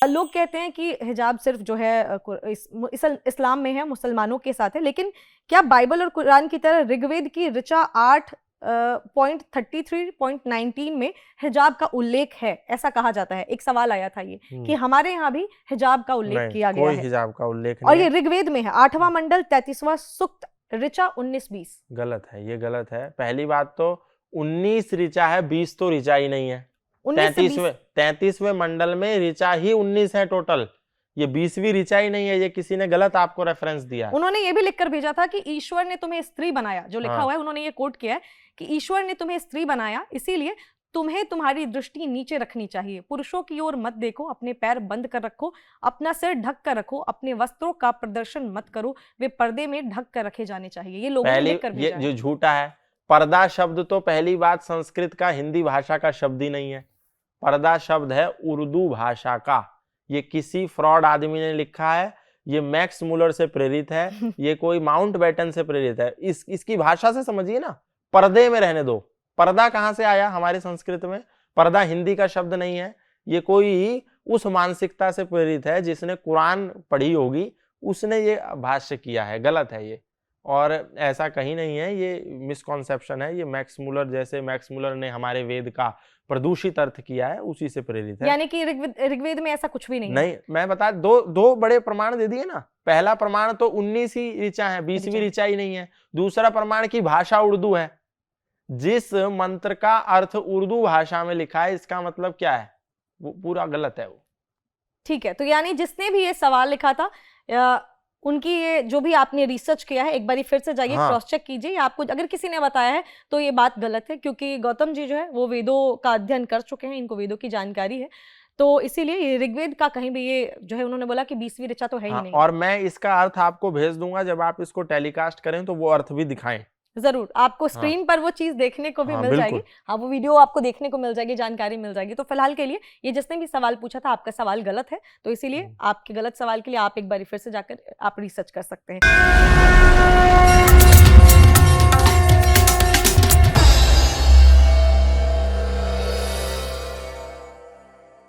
लोग कहते हैं कि हिजाब सिर्फ जो है इस्लाम में है, मुसलमानों के साथ है, लेकिन क्या बाइबल और कुरान की तरह ऋग्वेद की ऋचा 8.33.19 में हिजाब का उल्लेख है? ऐसा कहा जाता है। एक सवाल आया था ये कि हमारे यहाँ भी हिजाब का उल्लेख किया गया है। कोई हिजाब का उल्लेख और नहीं ये ऋग्वेद में है, 8वां मंडल 33वां सूक्त, ऋचा 19-20। गलत है, ये गलत है। पहली बात तो 19 ऋचा है, 20 तो ऋचा ही नहीं है। 33वें मंडल में ऋचा ही 19 है टोटल, ये 20वीं ऋचा ही नहीं है। ये किसी ने गलत आपको रेफरेंस दिया है। उन्होंने ये भी लिखकर भेजा था कि ईश्वर ने तुम्हें स्त्री बनाया, जो लिखा हुआ है उन्होंने ये कोट किया है कि ईश्वर ने तुम्हें स्त्री बनाया, इसीलिए तुम्हें तुम्हारी दृष्टि नीचे रखनी चाहिए, पुरुषों की ओर मत देखो, अपने पैर बंद कर रखो, अपना सिर ढक कर रखो, अपने वस्त्रों का प्रदर्शन मत करो, वे पर्दे में ढक कर रखे जाने चाहिए। ये लोगों ने लिखकर भेजा है। जो झूठा है, पर्दा शब्द तो पहली बात संस्कृत का, हिंदी भाषा का शब्द ही नहीं है। पर्दा शब्द है उर्दू भाषा का, ये किसी फ्रॉड आदमी ने लिखा है, ये मैक्स मुलर से प्रेरित है, ये कोई माउंटबेटन से प्रेरित है। इसकी भाषा से समझिए ना, पर्दे में रहने दो। पर्दा कहां से आया हमारे संस्कृत में? पर्दा हिंदी का शब्द नहीं है, ये कोई उस मानसिकता से प्रेरित है जिसने कुरान पढ़ी होगी, उसने ये भाष्य किया है। गलत है ये, और ऐसा कहीं नहीं है, ये मिसकॉन्सेप्शन है। ये मैक्स मुलर, जैसे मैक्स मुलर ने हमारे वेद का प्रदूषित अर्थ किया है, उसी से प्रेरित है। यानी कि ऋग्वेद में ऐसा कुछ भी नहीं है। मैं बता, दो बड़े प्रमाण दे दिए ना। पहला प्रमाण तो 19 ही ऋचा है, 20वीं ऋचा ही नहीं है। दूसरा प्रमाण की भाषा उर्दू है। जिस मंत्र का अर्थ उर्दू भाषा में लिखा है, इसका मतलब क्या है? वो पूरा गलत है वो। ठीक है, तो यानी जिसने भी ये सवाल लिखा था, उनकी ये जो भी आपने रिसर्च किया है, एक बार फिर से जाइए, क्रॉस चेक कीजिए। आपको अगर किसी ने बताया है तो ये बात गलत है, क्योंकि गौतम जी जो है वो वेदों का अध्ययन कर चुके हैं, इनको वेदों की जानकारी है, तो इसीलिए ये ऋग्वेद का कहीं भी ये जो है उन्होंने बोला कि 20वीं ऋचा तो है ही नहीं। और मैं इसका अर्थ आपको भेज दूंगा, जब आप इसको टेलीकास्ट करें तो वो अर्थ भी दिखाएं। जरूर, आपको स्क्रीन पर वो चीज देखने को भी मिल जाएगी। हाँ, वो वीडियो आपको देखने को मिल जाएगी, जानकारी मिल जाएगी। तो फिलहाल के लिए ये जिसने भी सवाल पूछा था, आपका सवाल गलत है, तो इसीलिए आपके गलत सवाल के लिए आप एक बार फिर से जाकर आप रिसर्च कर सकते हैं।